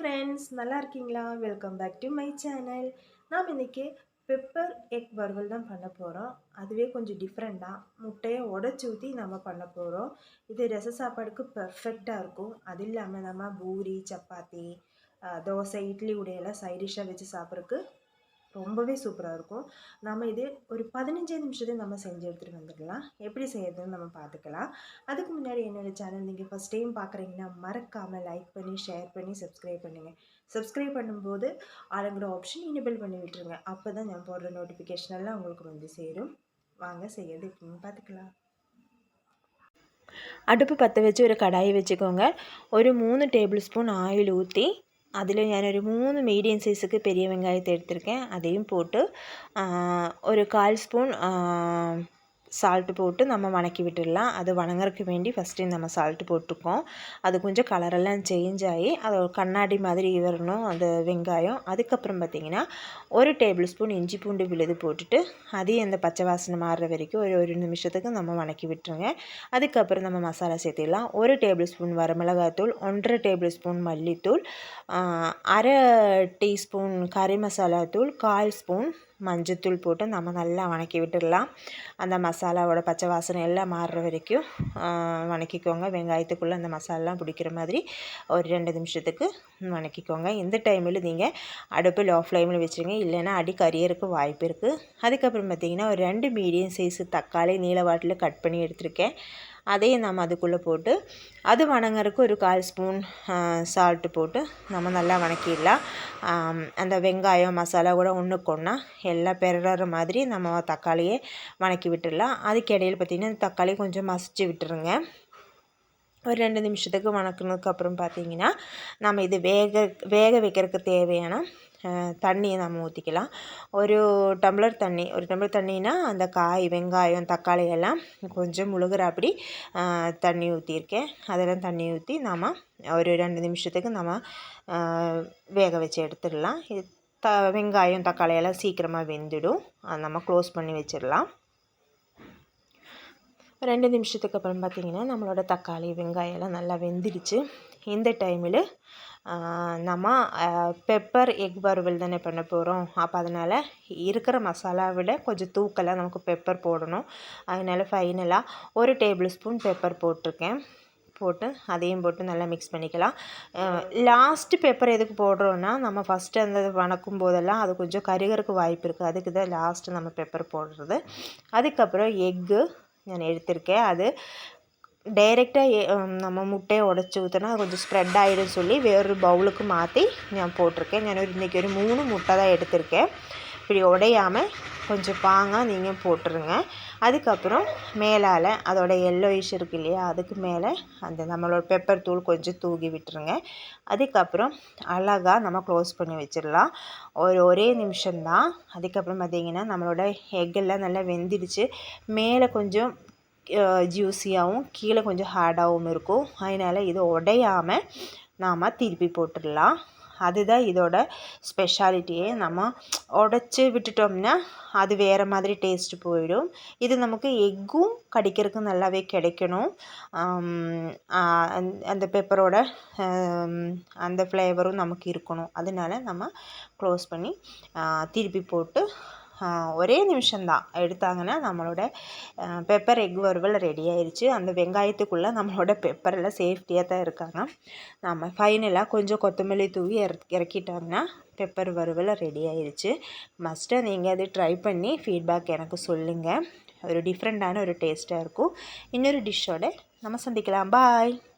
Friends, நல்லா இருக்கீங்களா? Welcome back to my channel. நாம் இன்றைக்கி பெப்பர் எக் வறுவல் தான் பண்ண போகிறோம். அதுவே கொஞ்சம் டிஃப்ரெண்ட்டாக முட்டையை உடச்சி ஊற்றி நம்ம பண்ண போகிறோம். இது ரச சாப்பாடுக்கு பர்ஃபெக்டாக இருக்கும். அது இல்லாமல் நம்ம பூரி, சப்பாத்தி, தோசை, இட்லி உடையெல்லாம் சைட் டிஷ்ஷாக வச்சு சாப்பிட்றதுக்கு ரொம்பவே சூப்பராக இருக்கும். நம்ம இது ஒரு 15 நிமிஷத்தை நம்ம செஞ்சு எடுத்துகிட்டு வந்துடலாம். எப்படி செய்யறதுன்னு நம்ம பார்த்துக்கலாம். அதுக்கு முன்னாடி என்னோடய சேனல் நீங்கள் ஃபஸ்ட் டைம் பார்க்குறீங்கன்னா மறக்காமல் லைக் பண்ணி, ஷேர் பண்ணி, சப்ஸ்கிரைப் பண்ணுங்கள். சப்ஸ்கிரைப் பண்ணும்போது ஆளுங்கிற ஆப்ஷன் எனேபிள் பண்ணி விட்டுருங்க. அப்போ தான் நான் போடுற நோட்டிஃபிகேஷன் எல்லாம் உங்களுக்கு வந்து சேரும். வாங்க செய்யறது எப்படின்னு பார்த்துக்கலாம். அடுப்பு பற்ற வச்சு ஒரு கடாயை வச்சுக்கோங்க. ஒரு 3 டேபிள் ஸ்பூன் ஆயில் ஊற்றி அதில் ഞാനൊരു 3 மீடியம் சைஸுக்கு பெரிய வெங்காயத்தை எடுத்திருக்கேன். அதையும் போட்டு ஒரு 1/4 ஸ்பூன் சால்ட்டு போட்டு நம்ம வணக்கி விட்டுடலாம். அது வணங்குறதுக்கு வேண்டி ஃபஸ்ட்டு நம்ம சால்ட்டு போட்டுருக்கோம். அது கொஞ்சம் கலரெல்லாம் சேஞ்ச் ஆகி அது ஒரு கண்ணாடி மாதிரி வரணும் அந்த வெங்காயம். அதுக்கப்புறம் பார்த்திங்கன்னா ஒரு டேபிள் ஸ்பூன் இஞ்சி பூண்டு விழுது போட்டுட்டு அதையும் அந்த பச்சை வாசனை மாறுற வரைக்கும் ஒரு நிமிஷத்துக்கு நம்ம வணக்கி விட்டுருங்க. அதுக்கப்புறம் நம்ம மசாலா சேர்த்திடலாம். 1 டேபிள் ஸ்பூன் வரமிளகாத்தூள், 1/2 டேபிள் ஸ்பூன் மல்லித்தூள், 1/2 டீஸ்பூன் கறி மசாலா தூள், 1/4 ஸ்பூன் மஞ்சத்தூள் போட்டு நம்ம நல்லா வணக்கி விட்டுடலாம். அந்த மசாலாவோட பச்சை வாசனை எல்லாம் மாறுற வரைக்கும் வணக்கிக்கோங்க. வெங்காயத்துக்குள்ளே அந்த மசாலாலாம் பிடிக்கிற மாதிரி ஒரு 2 நிமிஷத்துக்கு வணக்கிக்கோங்க. இந்த டைமில் நீங்கள் அடுப்பு லோ ஃப்ளேமில் வச்சுருங்க, இல்லைன்னா அடி கரியறதுக்கு வாய்ப்பு இருக்குது. அதுக்கப்புறம் பார்த்திங்கன்னா ஒரு 2 மீடியம் சைஸு தக்காளி நீளவாட்டில் கட் பண்ணி எடுத்திருக்கேன். அதையும் நம்ம அதுக்குள்ளே போட்டு அது வணங்குறதுக்கு ஒரு 1/4 ஸ்பூன் சால்ட்டு போட்டு நம்ம நல்லா வணக்கிடலாம். அந்த வெங்காயம் மசாலா கூட ஒன்றுக்கு ஒன்றா எல்லாம் பெறுற மாதிரி நம்ம தக்காளியை வணக்கி விட்டுடலாம். அதுக்கு இடையில் பார்த்திங்கன்னா தக்காளி கொஞ்சம் மசிச்சு விட்டுருங்க. ஒரு 2 நிமிஷத்துக்கு வணக்கினதுக்கப்புறம் பார்த்திங்கன்னா நம்ம இது வேக வைக்கிறதுக்கு தேவையான தண்ணியை நம்ம ஊற்றிக்கலாம். ஒரு டம்ளர் தண்ணினா அந்த காய், வெங்காயம், தக்காளி எல்லாம் கொஞ்சம் முழுகிற அப்படி தண்ணி ஊற்றிருக்கேன். அதெல்லாம் தண்ணி ஊற்றி நாம் ஒரு 2 நிமிஷத்துக்கு நம்ம வேக வச்சு எடுத்துடலாம். இது வெங்காயம் தக்காளி எல்லாம் சீக்கிரமாக வெந்துடும். நம்ம க்ளோஸ் பண்ணி வச்சிடலாம். 2 நிமிஷத்துக்கு அப்புறம் பார்த்திங்கன்னா நம்மளோட தக்காளி வெங்காயம் எல்லாம் நல்லா வெந்துடுச்சு. இந்த டைமில் நம்ம பெப்பர் எக் வறுவல் தானே பண்ண போகிறோம். அப்போ அதனால் இருக்கிற மசாலாவை விட கொஞ்சம் தூக்கலாக நமக்கு பெப்பர் போடணும். அதனால் ஃபைனலாக 1 டேபிள் ஸ்பூன் பெப்பர் போட்டிருக்கேன். போட்டு அதையும் போட்டு நல்லா மிக்ஸ் பண்ணிக்கலாம். லாஸ்ட்டு பெப்பர் எதுக்கு போடுறோன்னா நம்ம ஃபஸ்ட்டு அந்த வணக்கும் போதெல்லாம் அது கொஞ்சம் கருகிறதுக்கு வாய்ப்பு இருக்குது. அதுக்கு தான் லாஸ்ட்டு நம்ம பெப்பர் போடுறது. அதுக்கப்புறம் எக்கு நான் எடுத்திருக்கேன். அது டைரெக்டாக நம்ம முட்டையை உடச்சி ஊற்றினா கொஞ்சம் ஸ்ப்ரெட் ஆகிடும் சொல்லி வேறொரு பவுலுக்கு மாற்றி நான் போட்டிருக்கேன். நான் இன்றைக்கி ஒரு 3 முட்டை தான் எடுத்திருக்கேன். இப்படி உடையாமல் கொஞ்சம் பாங்காக நீங்கள் போட்டுருங்க. அதுக்கப்புறம் மேலால் அதோட எல்லோயிஷ் இருக்குது இல்லையா, அதுக்கு மேலே அந்த நம்மளோட பெப்பர் தூள் கொஞ்சம் தூவி விட்டுருங்க. அதுக்கப்புறம் அழகாக நம்ம க்ளோஸ் பண்ணி வச்சிடலாம். ஒரே நிமிஷம்தான். அதுக்கப்புறம் பார்த்திங்கன்னா நம்மளோட எக்கெல்லாம் நல்லா வெந்துடுச்சு. மேலே கொஞ்சம் ஜூஸியாகவும் கீழே கொஞ்சம் ஹார்டாகவும் இருக்கும். அதனால் இது உடையாமல் நாம் திருப்பி போட்டுடலாம். அதுதான் இதோட ஸ்பெஷாலிட்டியே. நம்ம உடச்சி விட்டுட்டோம்னா அது வேறு மாதிரி டேஸ்ட்டு போயிடும். இது நமக்கு எக்கும் கடிக்கிறதுக்கு நல்லாவே கிடைக்கணும். அந்த பெப்பரோட அந்த ஃப்ளேவரும் நமக்கு இருக்கணும். அதனால நம்ம க்ளோஸ் பண்ணி திருப்பி போட்டு ஒரே நிமிஷம்தான் எடுத்தாங்கன்னா நம்மளோட பெப்பர் எக் வறுவல் ரெடி ஆயிடுச்சு. அந்த வெங்காயத்துக்குள்ளே நம்மளோட பெப்பரெல்லாம் சேஃப்டியாக தான் இருக்காங்க. நம்ம ஃபைனலாக கொஞ்சம் கொத்தமல்லி தூவி இறக்கிட்டோம்னா பெப்பர் வறுவல் ரெடி ஆயிடுச்சு. மஸ்ட்டாக நீங்கள் அது ட்ரை பண்ணி ஃபீட்பேக் எனக்கு சொல்லுங்கள். ஒரு டிஃப்ரெண்ட்டான ஒரு டேஸ்ட்டாக இருக்கும். இன்னொரு டிஷ்ஷோட நம்ம சந்திக்கலாம். பாய்.